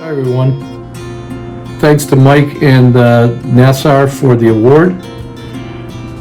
Hi everyone. Thanks to Mike and Nassar for the award.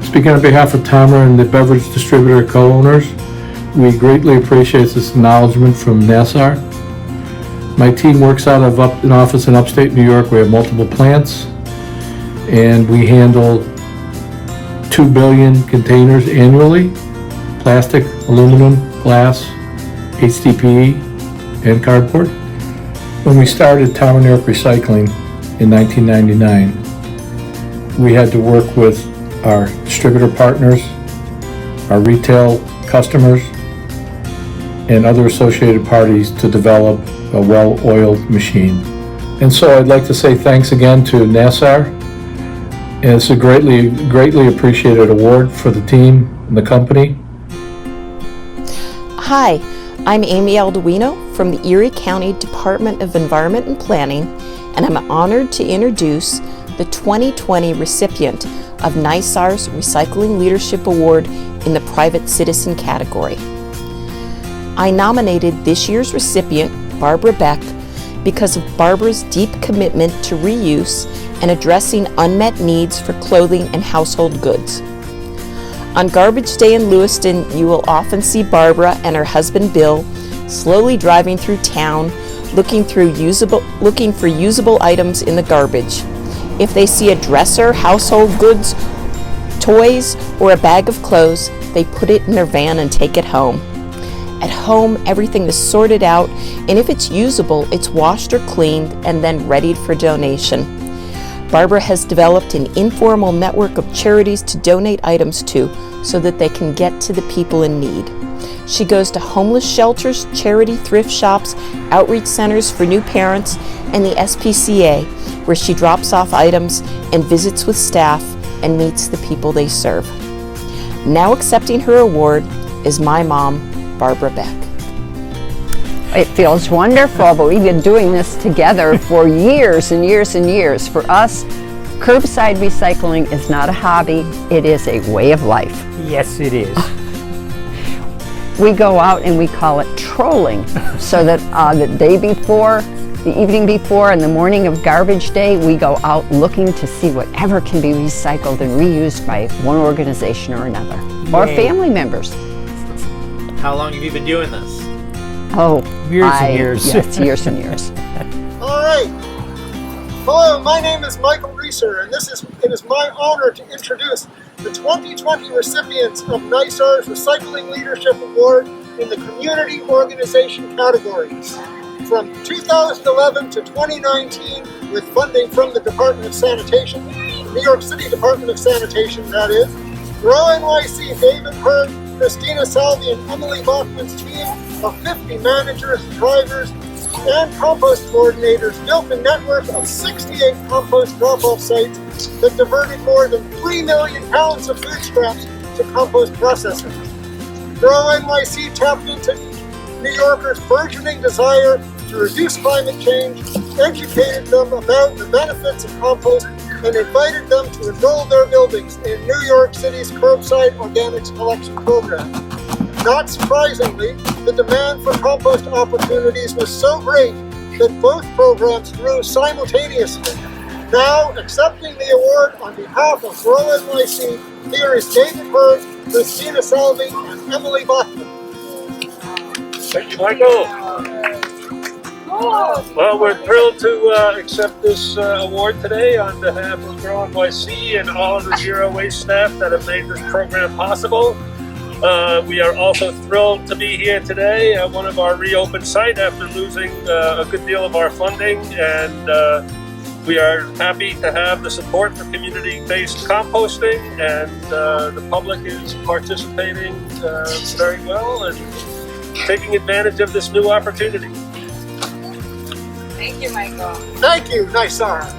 Speaking on behalf of Tamara and the beverage distributor co-owners, we greatly appreciate this acknowledgement from Nassar. My team works out of an office in upstate New York. We have multiple plants and we handle 2 billion containers annually, plastic, aluminum, glass, HDPE, and cardboard. When we started Tower New York Recycling in 1999, we had to work with our distributor partners, our retail customers, and other associated parties to develop a well-oiled machine. And so I'd like to say thanks again to Nassar. And it's a greatly appreciated award for the team and the company. Hi, I'm Amy Alduino from the Erie County Department of Environment and Planning, and I'm honored to introduce the 2020 recipient of NYSAR's Recycling Leadership Award in the Private Citizen category. I nominated this year's recipient, Barbara Beck, because of Barbara's deep commitment to reuse and addressing unmet needs for clothing and household goods. On Garbage Day in Lewiston, you will often see Barbara and her husband Bill slowly driving through town, looking for usable items in the garbage. If they see a dresser, household goods, toys, or a bag of clothes, they put it in their van and take it home. At home, everything is sorted out, and if it's usable, it's washed or cleaned and then readied for donation. Barbara has developed an informal network of charities to donate items to so that they can get to the people in need. She goes to homeless shelters, charity thrift shops, outreach centers for new parents, and the SPCA, where she drops off items and visits with staff and meets the people they serve. Now accepting her award is my mom, Barbara Beck. It feels wonderful, but we've been doing this together for years and years and years. For us, curbside recycling is not a hobby, it is a way of life. Yes, it is. We go out and we call it trolling, so that the day before, the evening before, and the morning of garbage day, we go out looking to see whatever can be recycled and reused by one organization or another, or family members. How long have you been doing this? Oh, Years and years. Yes, years and years. All right. Hello, my name is Michael Reeser, and it is my honor to introduce the 2020 recipients of NYSAR's Recycling Leadership Award in the Community Organization category. From 2011 to 2019, with funding from the Department of Sanitation, New York City Department of Sanitation, that is, Grow NYC, David Hurd, Christina Salvi, and Emily Bachman's team of 50 managers, drivers, and compost coordinators built a network of 68 compost drop-off sites that diverted more than 3 million pounds of food scraps to compost processing. Grow NYC tapped into New Yorkers' burgeoning desire to reduce climate change, educated them about the benefits of compost, and invited them to enroll their buildings in New York City's curbside organics collection program. Not surprisingly, the demand for compost opportunities was so great that both programs grew simultaneously. Now, accepting the award on behalf of Grow NYC, here is David Hurd, Christina Salvi, and Emily Bachman. Thank you, Michael. Well, we're thrilled to accept this award today on behalf of Grow NYC and all of the Zero Waste staff that have made this program possible. We are also thrilled to be here today at one of our reopened site after losing a good deal of our funding, and we are happy to have the support for community-based composting, and the public is participating very well and taking advantage of this new opportunity. Thank you, Michael. Thank you, NYSAR.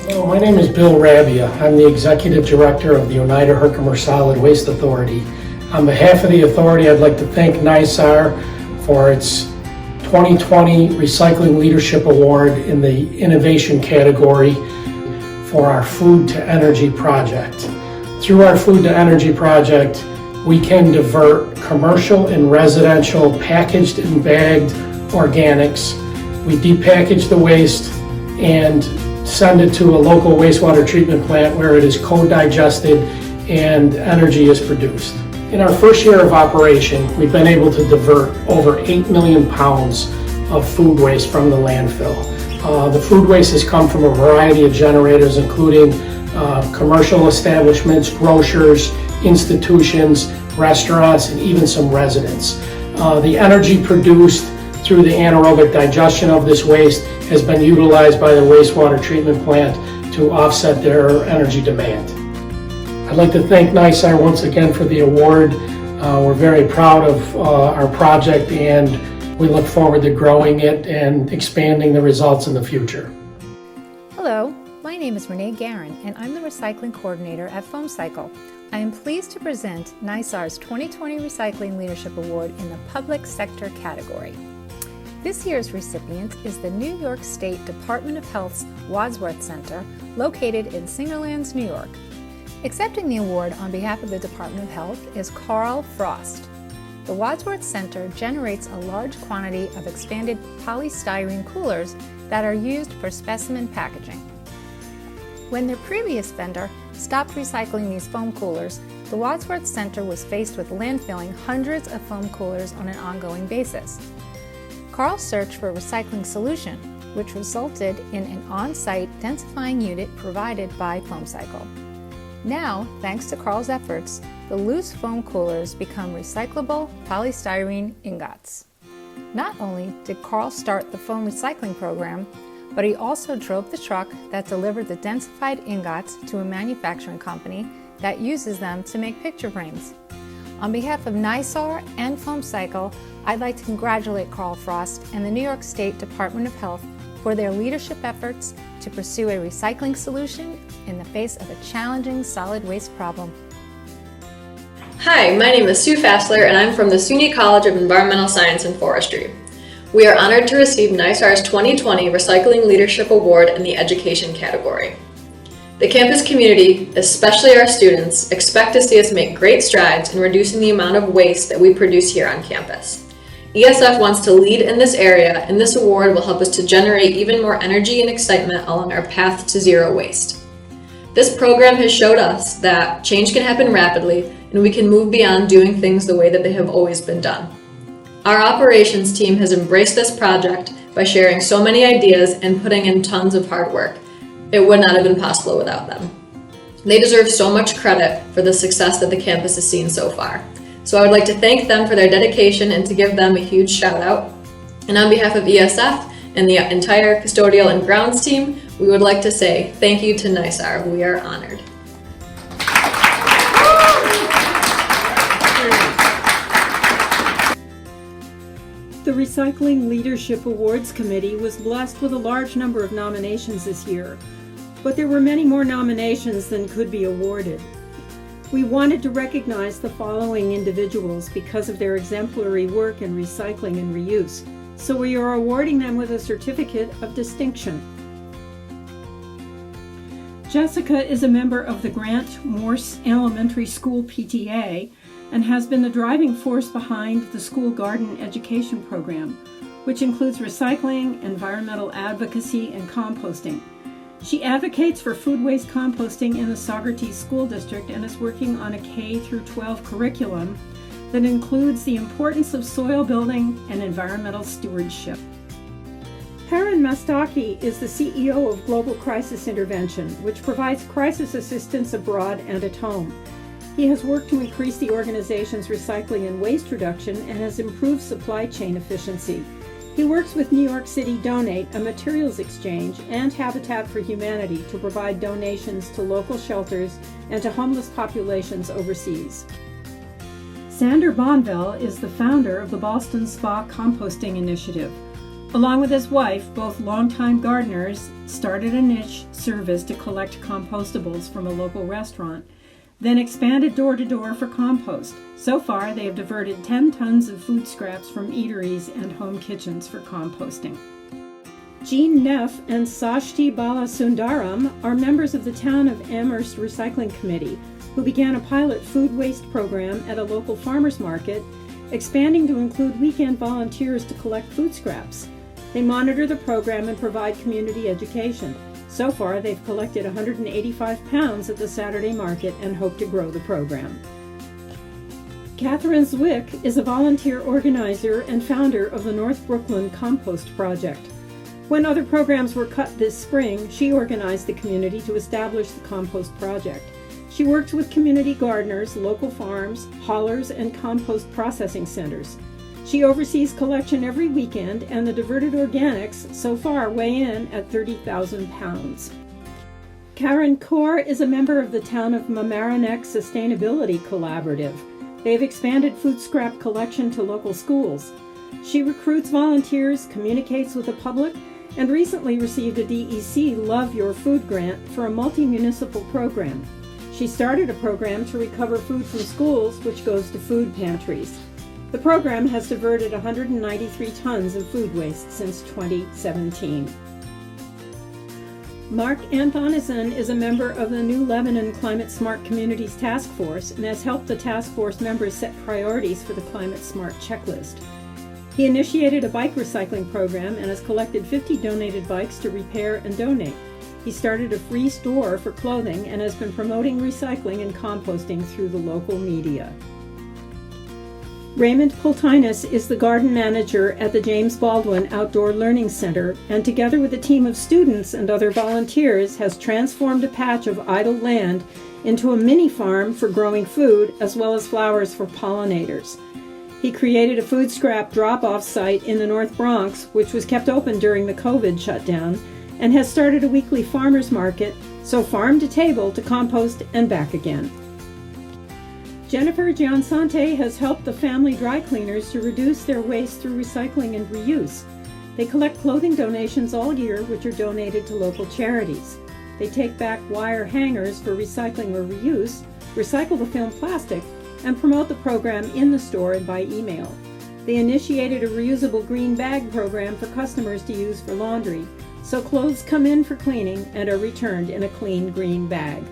Hello, my name is Bill Rabia. I'm the Executive Director of the Oneida Herkimer Solid Waste Authority. On behalf of the authority, I'd like to thank NYSAR for its 2020 Recycling Leadership Award in the Innovation category for our Food to Energy project. Through our Food to Energy project, we can divert commercial and residential packaged and bagged organics We depackage the waste and send it to a local wastewater treatment plant where it is co-digested and energy is produced. In our first year of operation, we've been able to divert over 8 million pounds of food waste from the landfill. The food waste has come from a variety of generators, including commercial establishments, grocers, institutions, restaurants, and even some residents. The energy produced through the anaerobic digestion of this waste has been utilized by the wastewater treatment plant to offset their energy demand. I'd like to thank NYSAR once again for the award. We're very proud of our project, and we look forward to growing it and expanding the results in the future. Hello, my name is Renee Guerin, and I'm the Recycling Coordinator at Foam Cycle. I am pleased to present NYSAR's 2020 Recycling Leadership Award in the Public Sector category. This year's recipient is the New York State Department of Health's Wadsworth Center, located in Singerlands, New York. Accepting the award on behalf of the Department of Health is Carl Frost. The Wadsworth Center generates a large quantity of expanded polystyrene coolers that are used for specimen packaging. When their previous vendor stopped recycling these foam coolers, the Wadsworth Center was faced with landfilling hundreds of foam coolers on an ongoing basis. Carl searched for a recycling solution, which resulted in an on-site densifying unit provided by Foam Cycle. Now, thanks to Carl's efforts, the loose foam coolers become recyclable polystyrene ingots. Not only did Carl start the foam recycling program, but he also drove the truck that delivered the densified ingots to a manufacturing company that uses them to make picture frames. On behalf of NYSAR and Foam Cycle, I'd like to congratulate Carl Frost and the New York State Department of Health for their leadership efforts to pursue a recycling solution in the face of a challenging solid waste problem. Hi, my name is Sue Fassler, and I'm from the SUNY College of Environmental Science and Forestry. We are honored to receive NYSAR's 2020 Recycling Leadership Award in the Education category. The campus community, especially our students, expect to see us make great strides in reducing the amount of waste that we produce here on campus. ESF wants to lead in this area, and this award will help us to generate even more energy and excitement along our path to zero waste. This program has showed us that change can happen rapidly, and we can move beyond doing things the way that they have always been done. Our operations team has embraced this project by sharing so many ideas and putting in tons of hard work. It would not have been possible without them. They deserve so much credit for the success that the campus has seen so far. So I would like to thank them for their dedication and to give them a huge shout out. And on behalf of ESF and the entire custodial and grounds team, we would like to say thank you to NYSAR. We are honored. The Recycling Leadership Awards Committee was blessed with a large number of nominations this year, but there were many more nominations than could be awarded. We wanted to recognize the following individuals because of their exemplary work in recycling and reuse, so we are awarding them with a certificate of distinction. Jessica is a member of the Grant Morse Elementary School PTA and has been the driving force behind the school garden education program, which includes recycling, environmental advocacy, and composting. She advocates for food waste composting in the Saugerties School District and is working on a K-12 curriculum that includes the importance of soil building and environmental stewardship. Perrin Mastaki is the CEO of Global Crisis Intervention, which provides crisis assistance abroad and at home. He has worked to increase the organization's recycling and waste reduction and has improved supply chain efficiency. He works with New York City Donate, a materials exchange, and Habitat for Humanity to provide donations to local shelters and to homeless populations overseas. Sander Bonville is the founder of the Boston Spa Composting Initiative. Along with his wife, both longtime gardeners, started a niche service to collect compostables from a local restaurant, then expanded door-to-door for compost. So far, they have diverted 10 tons of food scraps from eateries and home kitchens for composting. Jean Neff and Sashti Balasundaram are members of the Town of Amherst Recycling Committee, who began a pilot food waste program at a local farmers market, expanding to include weekend volunteers to collect food scraps. They monitor the program and provide community education. So far, they've collected 185 pounds at the Saturday market and hope to grow the program. Catherine Zwick is a volunteer organizer and founder of the North Brooklyn Compost Project. When other programs were cut this spring, she organized the community to establish the Compost Project. She works with community gardeners, local farms, haulers, and compost processing centers. She oversees collection every weekend, and the diverted organics so far weigh in at 30,000 pounds. Karen Kaur is a member of the Town of Mamaroneck Sustainability Collaborative. They've expanded food scrap collection to local schools. She recruits volunteers, communicates with the public, and recently received a DEC Love Your Food grant for a multi-municipal program. She started a program to recover food from schools, which goes to food pantries. The program has diverted 193 tons of food waste since 2017. Mark Anthonison is a member of the New Lebanon Climate Smart Communities Task Force and has helped the task force members set priorities for the Climate Smart checklist. He initiated a bike recycling program and has collected 50 donated bikes to repair and donate. He started a free store for clothing and has been promoting recycling and composting through the local media. Raymond Pultinus is the garden manager at the James Baldwin Outdoor Learning Center, and together with a team of students and other volunteers has transformed a patch of idle land into a mini farm for growing food as well as flowers for pollinators. He created a food scrap drop-off site in the North Bronx, which was kept open during the COVID shutdown, and has started a weekly farmers market, so farm to table to compost and back again. Jennifer Giansante has helped the family dry cleaners to reduce their waste through recycling and reuse. They collect clothing donations all year, which are donated to local charities. They take back wire hangers for recycling or reuse, recycle the film plastic, and promote the program in the store and by email. They initiated a reusable green bag program for customers to use for laundry, so clothes come in for cleaning and are returned in a clean green bag.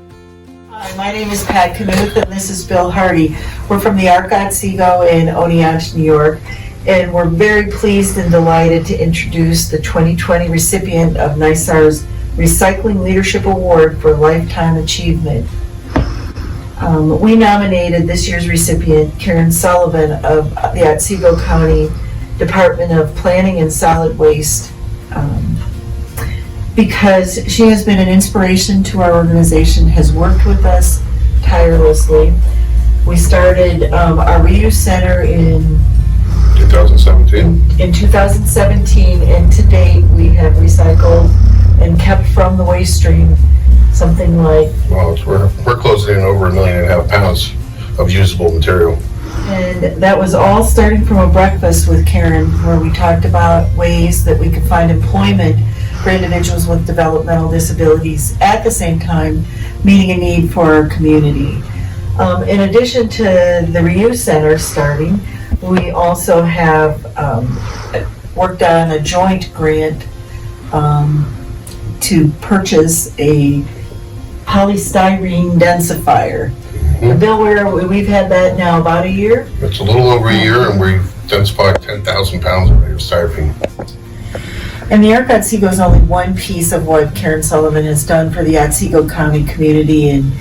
Hi, my name is Pat Knuth and this is Bill Hardy. We're from the Arcot Seago in Oneonta, New York, and we're very pleased and delighted to introduce the 2020 recipient of NYSAR's Recycling Leadership Award for Lifetime Achievement. We nominated this year's recipient, Karen Sullivan of the Otsego County Department of Planning and Solid Waste, because she has been an inspiration to our organization, has worked with us tirelessly. We started our reuse center in 2017, and to date we have recycled and kept from the waste stream something like... Well, we're closing in over 1.5 million pounds of usable material. And that was all starting from a breakfast with Karen, where we talked about ways that we could find employment for individuals with developmental disabilities, at the same time meeting a need for our community. In addition to the reuse center starting, we also have worked on a joint grant to purchase a polystyrene densifier. Mm-hmm. Bill, we've had that now about a year? It's a little over a year, and we've densified 10,000 pounds of styrofoam. And the Arcot Seago is only one piece of what Karen Sullivan has done for the Otsego County community in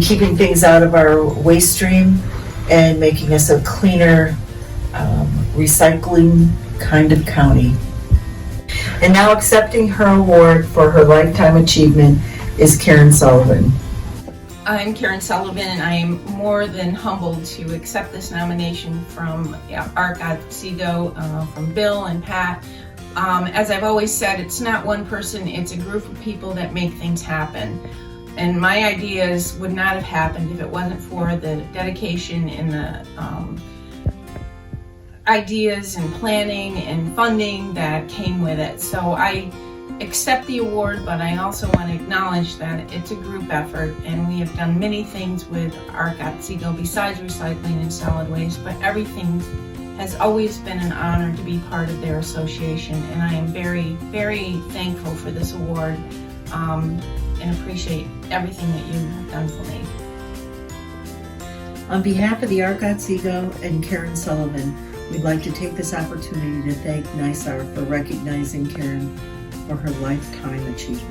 keeping things out of our waste stream and making us a cleaner, recycling kind of county. And now accepting her award for her lifetime achievement is Karen Sullivan. I'm Karen Sullivan, and I am more than humbled to accept this nomination from Arcot Seago, from Bill and Pat. As I've always said, it's not one person, it's a group of people that make things happen. And my ideas would not have happened if it wasn't for the dedication and the ideas and planning and funding that came with it. So I accept the award, but I also want to acknowledge that it's a group effort, and we have done many things with Arcot Seago besides recycling and solid waste, but everything has always been an honor to be part of their association, and I am very, very thankful for this award and appreciate everything that you have done for me. On behalf of the Argot-Zigo and Karen Sullivan, we'd like to take this opportunity to thank NYSAR for recognizing Karen for her lifetime achievement.